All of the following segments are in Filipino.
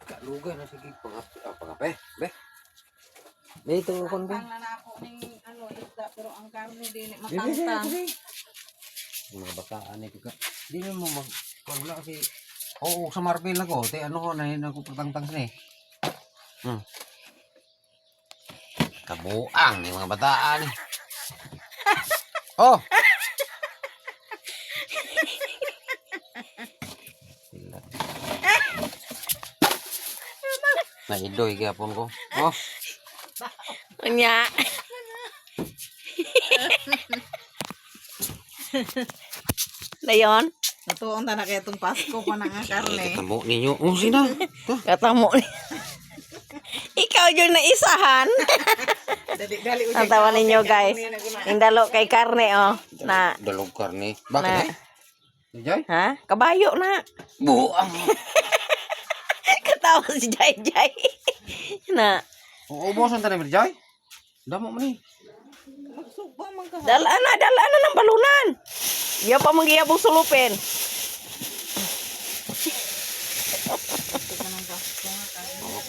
Kalugay na sige pangape, be. Dito kon be. Ang nanako ning ano isda pero ang karne dili matangtang. Mga bataan ni ka. Di mo mag wala kasi oo sa Marvel ako, te ano ko na ako patangtang ni. Kabuang ni mga bataan. Oh. Naidoy gyapon ko. Oh. Nya. Dayon, Natuon ta na kay itong Pasko pa na nga karne. Tamo ninyo. Oh sina. katamo ni. Ikaw yung naisahan. Dali Ang tawa ninyo guys. Indalo kay karne oh. Na, Dalog karne. Bakit? Jay? ha? Kabayo na. Buang. Katawa si Jai Jai. Na, Uubusan ta ni Jay. Damo man ni. Magsugba man ka. dala na ng balunan. Iya pa manggiyabong sulupin.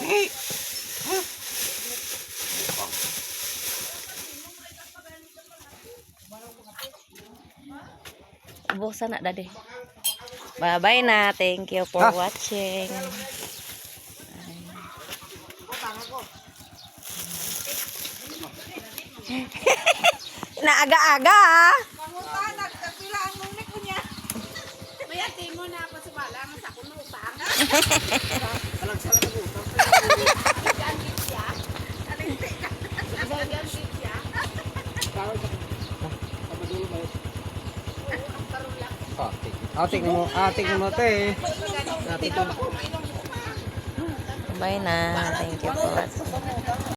Okay. Ubusan na dade. Bye-bye na. Thank you for watching. Naaga-aga ah. Mangutanag kapila ang nunik ko niya. Maya timo na ako sa wala man sa kuno utang. Atik mo te. Bye na. Thank you for watching.